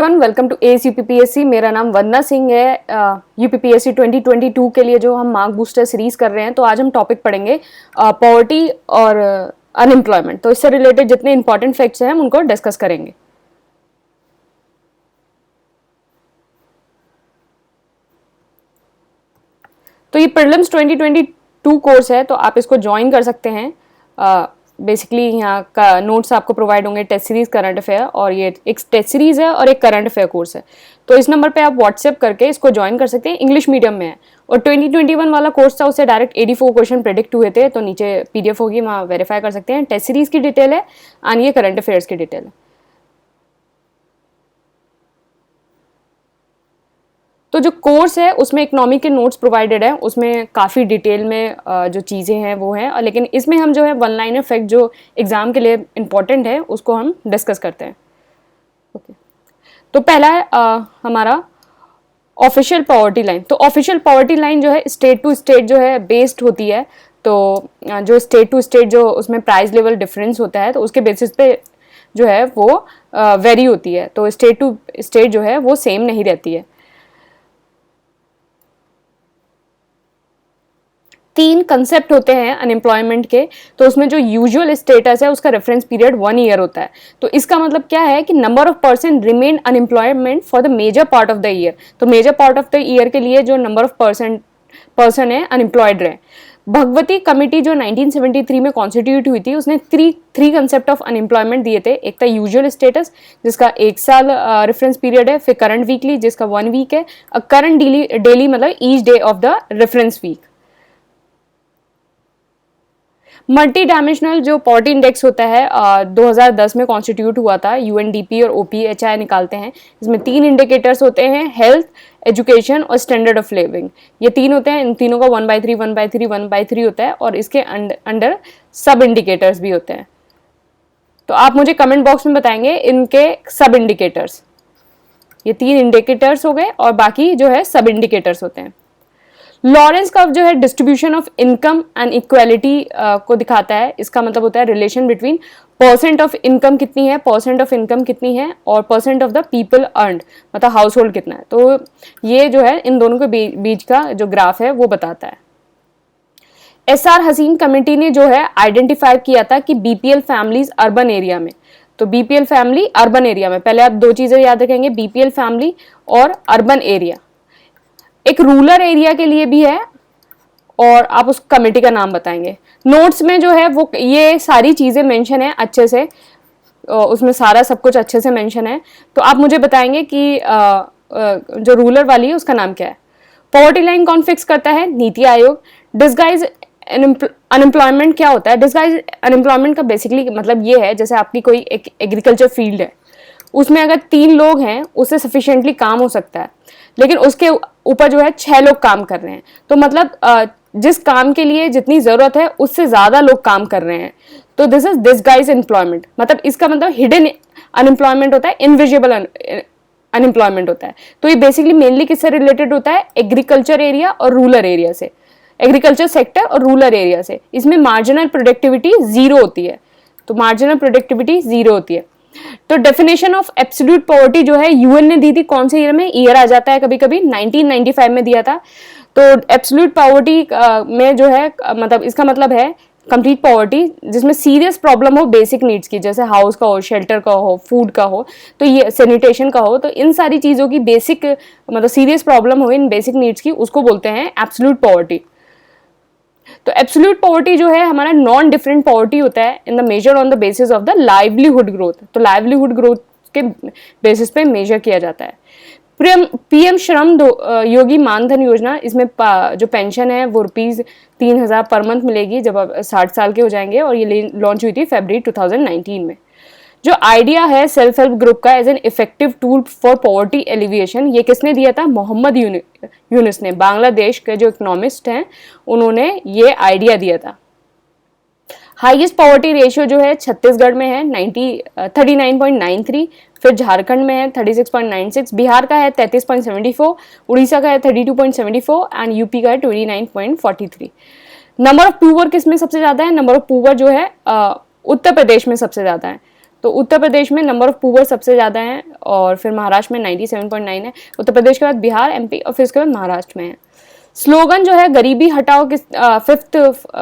Welcome to S UPPSC. मेरा नाम वंदना सिंह है। यूपीपीएससी 2022 के लिए जो हम मार्क बूस्टर सीरीज कर रहे हैं, तो आज हम टॉपिक पढ़ेंगे पॉवर्टी और अनएम्प्लॉयमेंट। तो इससे रिलेटेड जितने इंपॉर्टेंट फैक्ट्स हैं हम उनको डिस्कस करेंगे। तो ये प्रीलिम्स 2022 कोर्स है, तो आप इसको ज्वाइन कर सकते हैं। बेसिकली यहाँ का नोट्स आपको प्रोवाइड होंगे, टेस्ट सीरीज, करंट अफेयर, और ये एक टेस्ट सीरीज है और एक करंट अफेयर कोर्स है। तो इस नंबर पे आप व्हाट्सएप करके इसको ज्वाइन कर सकते हैं। इंग्लिश मीडियम में है और 2021 वाला कोर्स था, उससे डायरेक्ट 84 क्वेश्चन प्रेडिक्ट हुए थे। तो नीचे पीडीएफ होगी, वहाँ वेरीफाई कर सकते हैं। टेस्ट सीरीज की डिटेल है एंड ये करंट अफेयर्स की डिटेल है। तो जो कोर्स है उसमें इकोनॉमी के नोट्स प्रोवाइडेड है, उसमें काफ़ी डिटेल में जो चीज़ें हैं वो हैं, और लेकिन इसमें हम जो है वन लाइनर फैक्ट जो एग्ज़ाम के लिए इम्पॉर्टेंट है उसको हम डिस्कस करते हैं। ओके, तो पहला है हमारा ऑफिशियल पॉवर्टी लाइन। तो ऑफिशियल पॉवर्टी लाइन जो है स्टेट टू स्टेट जो है बेस्ड होती है। तो जो स्टेट टू स्टेट जो उसमें प्राइस लेवल डिफरेंस होता है, तो उसके बेसिस पे जो है वो वेरी होती है। तो स्टेट टू स्टेट जो है वो सेम नहीं रहती है। 3 कंसेप्ट होते हैं अनएम्प्लॉयमेंट के। तो उसमें जो यूजुअल स्टेटस है उसका रेफरेंस पीरियड 1 ईयर होता है। तो इसका मतलब क्या है कि number of person remain unemployment for the major part of the year. तो major part of the year के लिए जो नंबर ऑफ पर्सन है अनएम्प्लॉयड रहे। भगवती कमिटी जो 1973 में कॉन्स्टिट्यूट हुई थी, उसने थ्री कंसेप्ट ऑफ अनएम्प्लॉयमेंट दिए थे। एक था यूजुअल स्टेटस जिसका 1 साल रेफरेंस पीरियड है, फिर करंट वीकली जिसका 1 वीक है, और करंट डेली मतलब each day of the reference week. Multi dimensional जो पॉवर्टी इंडेक्स होता है 2010 में कॉन्स्टिट्यूट हुआ था। यूएनडीपी और ओपीएचआई निकालते हैं। इसमें 3 इंडिकेटर्स होते हैं, हेल्थ, एजुकेशन और स्टैंडर्ड ऑफ लिविंग। ये 3 होते हैं। इन तीनों का 1/3 1/3 1/3 होता है, और इसके अंडर सब इंडिकेटर्स भी होते हैं। तो आप मुझे कमेंट बॉक्स में बताएंगे इनके सब इंडिकेटर्स। ये 3 इंडिकेटर्स हो गए और बाकी जो है सब इंडिकेटर्स होते हैं। लॉरेंस कर्व जो है distribution of income and equality को दिखाता है। इसका मतलब होता है relation between percent of income कितनी है, और percent of the people earned, मतलब हाउस होल्ड कितना है। तो ये जो है इन दोनों के बीच का जो ग्राफ है वो बताता है। एसआर हसीन कमेटी ने जो है आइडेंटिफाई किया था कि बीपीएल फैमिलीज अर्बन एरिया में। तो बीपीएल फैमिली अर्बन एरिया में, पहले आप 2 चीजें याद रखेंगे, बीपीएल फैमिली और अर्बन एरिया। एक रूरल एरिया के लिए भी है, और आप उस कमेटी का नाम बताएंगे। नोट्स में जो है वो ये सारी चीजें मेंशन है अच्छे से, उसमें सारा सब कुछ अच्छे से मेंशन है। तो आप मुझे बताएंगे कि जो रूरल वाली है उसका नाम क्या है। पॉवर्टी लाइन कौन फिक्स करता है? नीति आयोग। डिस्गाइज अनएम्प्लॉयमेंट क्या होता है? डिस्गाइज अनएम्प्लॉयमेंट का बेसिकली मतलब ये है, जैसे आपकी कोई एक एग्रीकल्चर फील्ड है, उसमें अगर 3 लोग हैं उससे सफिशिएंटली काम हो सकता है, लेकिन उसके ऊपर जो है 6 लोग काम कर रहे हैं। तो मतलब जिस काम के लिए जितनी जरूरत है उससे ज्यादा लोग काम कर रहे हैं। तो दिस इज डिस्गाइज एम्प्लॉयमेंट। मतलब इसका मतलब हिडन अनएम्प्लॉयमेंट होता है, इनविजिबल अनएम्प्लॉयमेंट होता है। तो ये बेसिकली मेनली किससे रिलेटेड होता है? एग्रीकल्चर एरिया और रूरल एरिया से, एग्रीकल्चर सेक्टर और रूरल एरिया से। इसमें मार्जिनल प्रोडक्टिविटी 0 होती है। तो मार्जिनल प्रोडक्टिविटी 0 होती है। तो डेफिनेशन ऑफ एब्सोल्यूट पॉवर्टी जो है यूएन ने दी थी, कौन से ईयर में? ईयर आ जाता है कभी कभी, 1995 में दिया था। तो एब्सोल्यूट पॉवर्टी में जो है मतलब इसका मतलब है कंप्लीट पॉवर्टी जिसमें सीरियस प्रॉब्लम हो बेसिक नीड्स की, जैसे हाउस का हो, शेल्टर का हो, फूड का हो, तो ये सैनिटेशन का हो, तो इन सारी चीजों की बेसिक मतलब सीरियस प्रॉब्लम हो इन बेसिक नीड्स की, उसको बोलते हैं एब्सोल्यूट पॉवर्टी। तो एब्सोल्यूट पॉवर्टी जो है हमारा नॉन डिफरेंट पॉवर्टी होता है in the major on the basis of the livelihood growth. तो लाइवलीहुड ग्रोथ के बेसिस पे मेजर किया जाता है। पीएम श्रम योगी मानधन योजना, इसमें जो पेंशन है वो ₹3000 पर मंथ मिलेगी जब आप 60 साल के हो जाएंगे, और ये लॉन्च हुई थी फरवरी 2019 में। जो आइडिया है सेल्फ हेल्प ग्रुप का as an effective tool for poverty alleviation, ये किसने दिया था? मोहम्मद यूनुस ने, बांग्लादेश के जो इकोनॉमिस्ट हैं उन्होंने ये आइडिया दिया था। हाईएस्ट पॉवर्टी रेशियो जो है छत्तीसगढ़ में है 39.93, फिर झारखंड में है 36.96, बिहार का है 33.74, उड़ीसा का है 32.74 एंड यूपी का है 29.43। नंबर ऑफ पुअर किस में सबसे ज्यादा है? नंबर ऑफ पुअर जो है उत्तर प्रदेश में सबसे ज्यादा है। तो उत्तर प्रदेश में नंबर ऑफ पुअर सबसे ज़्यादा हैं, और फिर महाराष्ट्र में 97.9 है, उत्तर प्रदेश के बाद बिहार, एमपी और फिर उसके बाद महाराष्ट्र में है। स्लोगन जो है गरीबी हटाओ किस 5th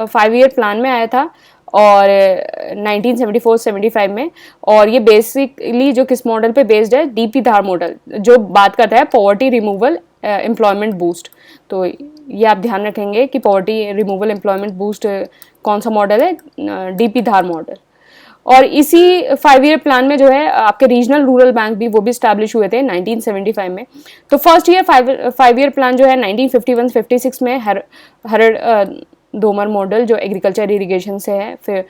5 ईयर प्लान में आया था, और 1974-75 में, और ये बेसिकली जो किस मॉडल पे बेस्ड है, डीपी धार मॉडल, जो बात करता है पॉवर्टी रिमूवल एम्प्लॉयमेंट बूस्ट। तो ये आप ध्यान रखेंगे कि पॉवर्टी रिमूवल एम्प्लॉयमेंट बूस्ट कौन सा मॉडल है, डीपी धार मॉडल। और इसी 5 ईयर प्लान में जो है आपके रीजनल रूरल बैंक भी वो भी स्टैब्लिश हुए थे 1975 में। तो फर्स्ट ईयर 5 ईयर प्लान जो है 1951-56 में हरड़ दोमर मॉडल जो एग्रीकल्चर इरिगेशन से है, फिर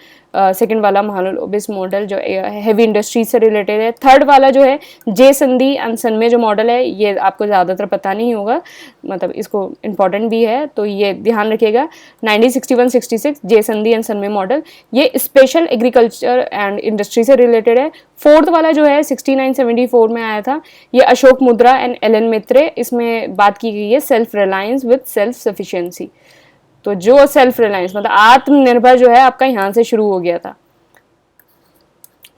सेकंड वाला महालनोबिस मॉडल जो हैवी इंडस्ट्री से रिलेटेड है, थर्ड वाला जो है जे संधि एंड सनमे जो मॉडल है, ये आपको ज़्यादातर पता नहीं होगा, मतलब इसको इम्पॉर्टेंट भी है, तो ये ध्यान रखिएगा। 1961-66 जे संधि एंड सनमे मॉडल, ये स्पेशल एग्रीकल्चर एंड इंडस्ट्री से रिलेटेड है। फोर्थ वाला जो है 69-74 में आया था, ये अशोक मुद्रा एंड एलन मित्रे, इसमें बात की गई है self reliance with self sufficiency. तो जो सेल्फ रिलायंस मतलब आत्मनिर्भर जो है आपका यहाँ से शुरू हो गया था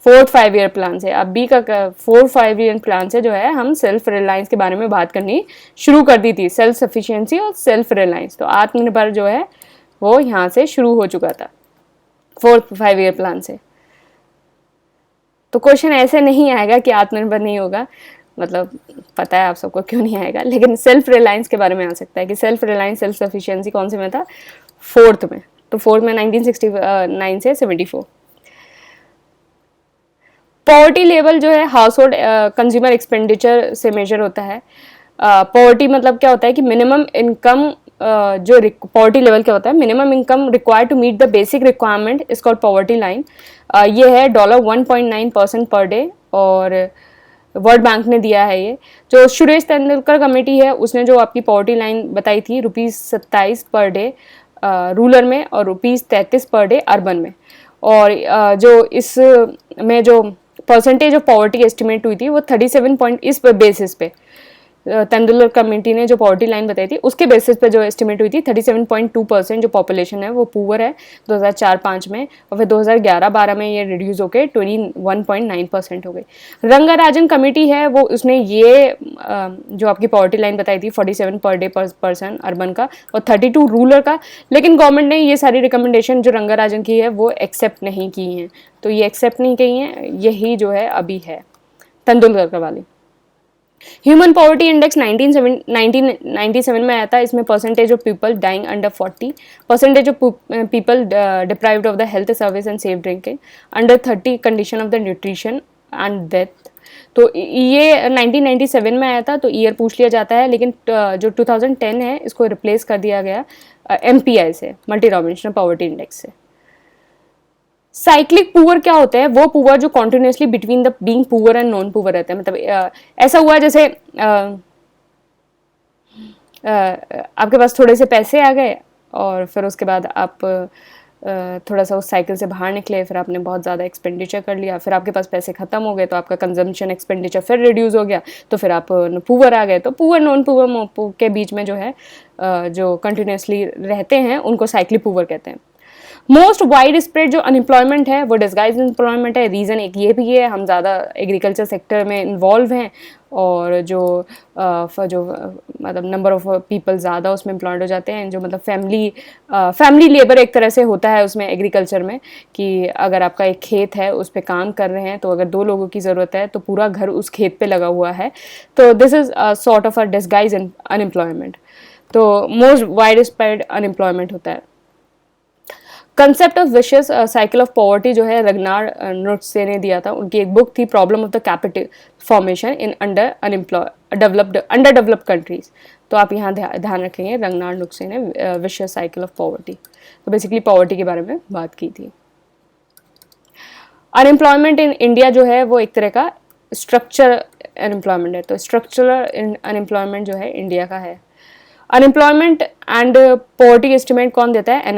4th 5 ईयर प्लान से। अब बी का 4th 5 ईयर प्लान से जो है हम सेल्फ रिलायंस के बारे में बात करनी शुरू कर दी थी, सेल्फ सफिशिएंसी और सेल्फ रिलायंस। तो आत्मनिर्भर जो है वो यहाँ से शुरू हो चुका था 4th 5 ईयर प्लान से। तो क्वेश्चन ऐसे नहीं आएगा कि आत्मनिर्भर नहीं होगा, मतलब पता है आप सबको क्यों नहीं आएगा, लेकिन सेल्फ रिलायंस के बारे में आ सकता है कि सेल्फ रिलायंस सेल्फ सफिशिएंसी कौन से में था, 4th में। तो 4th में 1969 से 74। पॉवर्टी लेवल जो है हाउस होल्ड कंज्यूमर एक्सपेंडिचर से मेजर होता है। पॉवर्टी मतलब क्या होता है कि मिनिमम इनकम, जो पॉवर्टी लेवल क्या होता है, minimum income required to meet the basic requirement is called poverty line. ये है $1.9% पर डे, और वर्ल्ड बैंक ने दिया है ये। जो सुरेश तेंदुलकर कमेटी है उसने जो आपकी पॉवर्टी लाइन बताई थी ₹27 पर डे रूरल में और ₹33 पर डे अर्बन में। और जो इस में जो परसेंटेज ऑफ पॉवर्टी एस्टिमेट हुई थी वो 37 इस बेसिस पे तेंदुलकर कमेटी ने जो पॉवर्टी लाइन बताई थी उसके बेसिस पे जो एस्टिमेट हुई थी 37.2% जो पॉपुलेशन है वो पुअर है 2004-05 में, और फिर 2011-12 में ये रिड्यूस होकर 21.9% हो गई। रंगाराजन कमेटी है वो उसने ये जो आपकी पॉवर्टी लाइन बताई थी 47 पर डे पर्सन अर्बन का और 32 रूरल का, लेकिन गवर्नमेंट ने ये सारी रिकमेंडेशन जो रंगाराजन की है वो एक्सेप्ट नहीं की हैं। तो ये एक्सेप्ट नहीं की हैं, यही जो है अभी है तेंदुलकर वाली। ह्यूमन पॉवर्टी इंडेक्स 1997 में आया था। इसमें percentage of people dying under 40, percentage of people deprived of the health service and safe drinking, under 30 condition of the nutrition and death. तो ये 1997 में आया था, तो ईयर पूछ लिया जाता है, लेकिन जो 2010 है इसको रिप्लेस कर दिया गया MPI से, मल्टी डायमेंशनल पॉवर्टी इंडेक्स से। साइक्लिक पुअर क्या होता है, वो पुअर जो continuously between the being poor and non poor रहते हैं। मतलब ऐसा हुआ जैसे आपके पास थोड़े से पैसे आ गए और फिर उसके बाद आप थोड़ा सा उस साइकिल से बाहर निकले, फिर आपने बहुत ज़्यादा एक्सपेंडिचर कर लिया, फिर आपके पास पैसे ख़त्म हो गए तो आपका कंजम्पशन एक्सपेंडिचर फिर रिड्यूस हो गया, तो फिर आप पुअर आ गए। तो पुअर नॉन पुअर के बीच में जो है जो कंटिन्यूसली रहते हैं उनको साइक्लिक पुअर कहते हैं। मोस्ट वाइड स्प्रेड जो अनएम्प्लॉयमेंट है वो डिस्गाइज एम्प्लॉयमेंट है। रीज़न एक ये भी है, हम ज़्यादा एग्रीकल्चर सेक्टर में इन्वॉल्व हैं और जो मतलब नंबर ऑफ पीपल ज़्यादा उसमें एम्प्लॉयड हो जाते हैं, जो मतलब फैमिली लेबर एक तरह से होता है उसमें एग्रीकल्चर में, कि अगर आपका एक खेत है उस पर काम कर रहे हैं तो अगर 2 लोगों की ज़रूरत है तो पूरा घर उस खेत पे लगा हुआ है, तो this is sort of a disguise unemployment. तो मोस्ट वाइड स्प्रेड अनएम्प्लॉयमेंट होता है। Concept of vicious cycle of poverty जो है रगनार नुत्से ने दिया था, उनकी एक बुक थी problem of the capital formation in under developed countries. तो आप यहाँ ध्यान रखेंगे, रगनार नुत्से ने विशियस साइकिल ऑफ पॉवर्टी, तो बेसिकली पॉवर्टी के बारे में बात की थी। अनएम्प्लॉयमेंट इन इंडिया जो है वो एक तरह का स्ट्रक्चरल अनएम्प्लॉयमेंट है, तो स्ट्रक्चरल अनएम्प्लॉयमेंट जो है इंडिया का है। अनएम्प्लॉयमेंट एंड पॉवर्टी एस्टिमेट कौन देता है?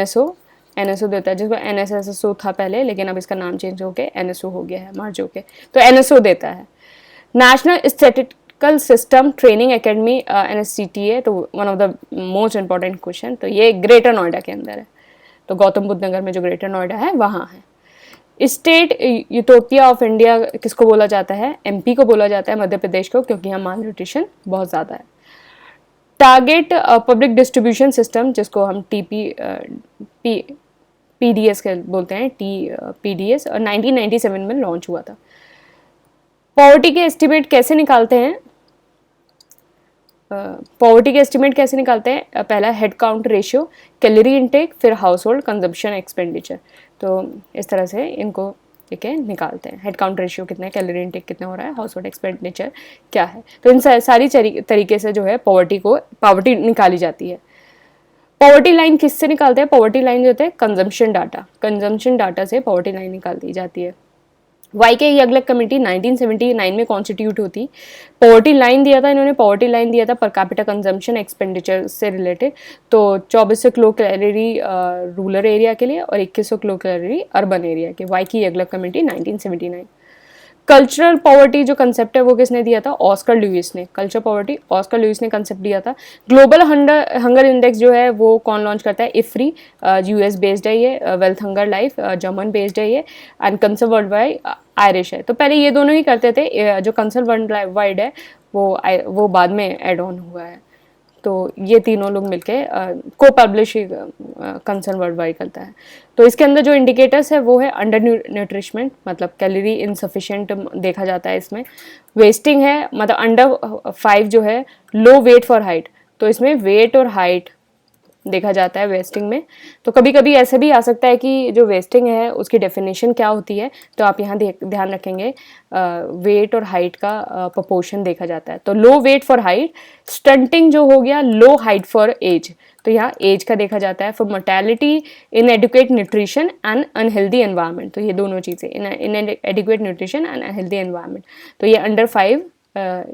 NSO देता है, जिसको NSSO था पहले, लेकिन अब इसका नाम चेंज होके NSO हो गया है, मर्ज होके, तो NSO देता है। National statistical system training academy NSCTA, तो one of the most important question, तो ये ग्रेटर नोएडा के अंदर है, तो गौतम बुद्ध नगर में जो ग्रेटर नोएडा है वहाँ है। स्टेट यूटोपिया ऑफ इंडिया किसको बोला जाता है? एमपी को बोला जाता है, मध्य प्रदेश को, क्योंकि यहाँ माल न्यूट्रिशन बहुत ज़्यादा है। टारगेट पब्लिक डिस्ट्रीब्यूशन सिस्टम, जिसको हम पीडीएस के बोलते हैं, पीडीएस, और 1997 में लॉन्च हुआ था। पॉवर्टी के एस्टिमेट कैसे निकालते हैं? पॉवर्टी के एस्टिमेट कैसे निकालते हैं? पहला head count ratio, calorie intake, फिर हाउस होल्ड कंजम्पशन एक्सपेंडिचर। तो इस तरह से इनको लेके निकालते हैं। हेड काउंट रेशियो कितना है, कैलोरी इनटेक कितना हो रहा है, हाउस होल्ड एक्सपेंडिचर क्या है। तो इन सारी तरीके से जो है पॉवर्टी निकाली जाती है। पॉवर्टी लाइन किससे निकालते हैं? पॉवर्टी लाइन जो होते हैं कंजम्पशन डाटा से पॉवर्टी लाइन निकाल दी जाती है। वाईके यगलक कमेटी 1979 में कॉन्स्टिट्यूट होती। पॉवर्टी लाइन दिया था इन्होंने, पॉवर्टी लाइन दिया था पर कैपिटा कंजम्पशन एक्सपेंडिचर से रिलेटेड। तो 2400 किलो कैलोरी रूरल एरिया के लिए और 2100 किलो कैलोरी अर्बन एरिया के। वाईके यगलक कमेटी 1979। कल्चरल पॉवर्टी जो कंसेप्ट है वो किसने दिया था? ऑस्कर ल्यूइस ने। कल्चरल पॉवर्टी ऑस्कर ल्यूइस ने कंसेप्ट दिया था। ग्लोबल हंगर इंडेक्स जो है वो कौन लॉन्च करता है? इफ्री, यूएस बेस्ड है ये। Wealth hunger life German based है ये। And concern world wide Irish है। तो पहले ये दोनों ही करते थे, जो कंसर्न वर्ल्ड वाइड है वो बाद में एड ऑन हुआ है। तो ये तीनों लोग मिलके को पब्लिश कंसर्न वर्ल्ड वाइड करता है। तो इसके अंदर जो इंडिकेटर्स है वो है अंडर न्यूट्रिशमेंट, मतलब कैलोरी इनसफिशिएंट देखा जाता है इसमें। वेस्टिंग है, मतलब अंडर 5 जो है लो वेट फॉर हाइट, तो इसमें वेट और हाइट देखा जाता है वेस्टिंग में। तो कभी कभी ऐसे भी आ सकता है कि जो वेस्टिंग है उसकी डेफिनेशन क्या होती है, तो आप यहाँ ध्यान रखेंगे वेट और हाइट का प्रोपोर्शन देखा जाता है। तो लो वेट फॉर हाइट, स्टंटिंग जो हो गया लो हाइट फॉर एज, तो यहाँ एज का देखा जाता है। For mortality, इनएडिक्वेट nutrition and unhealthy environment, तो ये दोनों चीज़ें, इनएडिक्वेट न्यूट्रिशन एंड अनहेल्दी एनवायरनमेंट, तो ये अंडर 5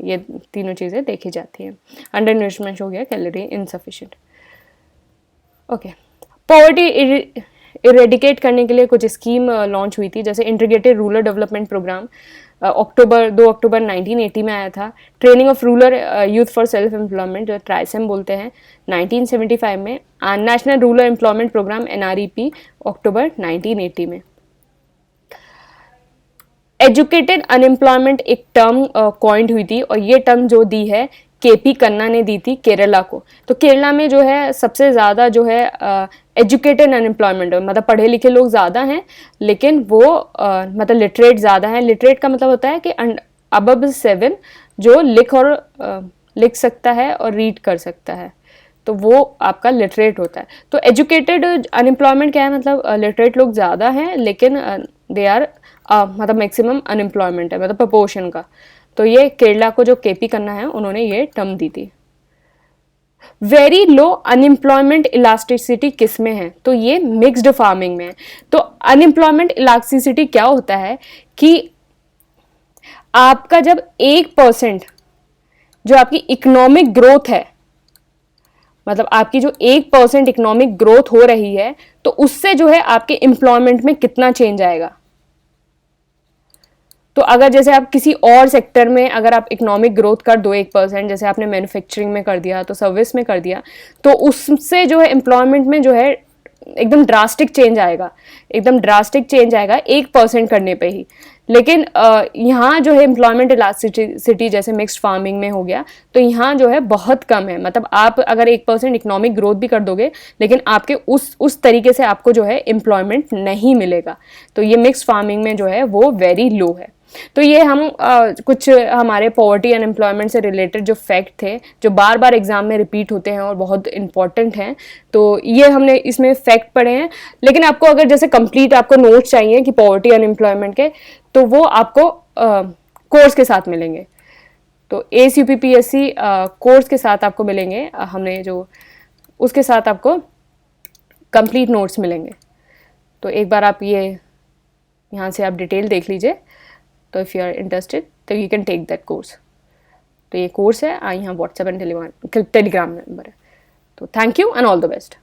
ये तीनों चीज़ें देखी जाती हैं। अंडर न्यूट्रिशमेंट हो गया, calorie insufficient. Okay, poverty eradicate करने के लिए कुछ स्कीम लॉन्च हुई थी, जैसे इंटीग्रेटेड रूरल डेवलपमेंट प्रोग्राम 2 अक्टूबर 1980 में आया था। Training of rural youth for self employment, जो ट्राइसेम बोलते हैं, 1975 में। National rural employment programme NREP अक्टूबर 1980 में। एजुकेटेड अनएम्प्लॉयमेंट एक टर्म कॉइंड हुई थी, और ये टर्म जो दी है KP कन्ना ने दी थी केरला को। तो केरला में जो है सबसे ज़्यादा जो है एजुकेटेड अनएम्प्लॉयमेंट, मतलब पढ़े लिखे लोग ज़्यादा हैं, लेकिन वो मतलब लिटरेट ज़्यादा हैं। लिटरेट का मतलब होता है कि अबव 7 जो लिख सकता है और रीड कर सकता है, तो वो आपका लिटरेट होता है। तो एजुकेटेड अनएम्प्लॉयमेंट क्या है? मतलब लिटरेट लोग ज़्यादा हैं, लेकिन दे आर मतलब मैक्सिमम अनएम्प्लॉयमेंट है, मतलब प्रपोर्शन का। तो ये केरला को जो KP करना है उन्होंने ये टर्म दी थी। वेरी लो अनएम्प्लॉयमेंट इलास्टिसिटी किस में है? तो ये मिक्स्ड फार्मिंग में है। तो अनएम्प्लॉयमेंट इलास्टिसिटी क्या होता है कि आपका जब 1% जो आपकी इकोनॉमिक ग्रोथ है, मतलब आपकी जो 1% इकोनॉमिक ग्रोथ हो रही है, तो उससे जो है आपके एम्प्लॉयमेंट में कितना चेंज आएगा। तो अगर जैसे आप किसी और सेक्टर में अगर आप इकोनॉमिक ग्रोथ कर दो 1%, जैसे आपने मैन्युफैक्चरिंग में कर दिया, तो सर्विस में कर दिया, तो उससे जो है एम्प्लॉयमेंट में जो है एकदम ड्रास्टिक चेंज आएगा, 1% करने पे ही। लेकिन यहाँ जो है एम्प्लॉयमेंट इलास्टिसिटी जैसे मिक्स्ड फार्मिंग में हो गया, तो यहाँ जो है बहुत कम है। मतलब आप अगर 1% इकोनॉमिक ग्रोथ भी कर दोगे, लेकिन आपके उस तरीके से आपको जो है एम्प्लॉयमेंट नहीं मिलेगा। तो ये मिक्स्ड फार्मिंग में जो है वो वेरी लो है। तो ये हम कुछ हमारे पॉवर्टी एंड एम्प्लॉयमेंट से रिलेटेड जो फैक्ट थे, जो बार बार एग्जाम में रिपीट होते हैं और बहुत इंपॉर्टेंट हैं, तो ये हमने इसमें फैक्ट पढ़े हैं। लेकिन आपको अगर जैसे कंप्लीट आपको नोट्स चाहिए कि पॉवर्टी एंड एम्प्लॉयमेंट के, तो वो आपको कोर्स के साथ मिलेंगे। तो ACUPPSC कोर्स के साथ आपको मिलेंगे, हमने जो उसके साथ आपको कंप्लीट नोट्स मिलेंगे। तो एक बार आप ये यहाँ से आप डिटेल देख लीजिए। तो इफ़ यू आर इंटरेस्टेड तो you can take that course. तो ये कोर्स है, यहाँ व्हाट्सएप एंड टेलीग्राम नंबर है। तो thank you and all the best.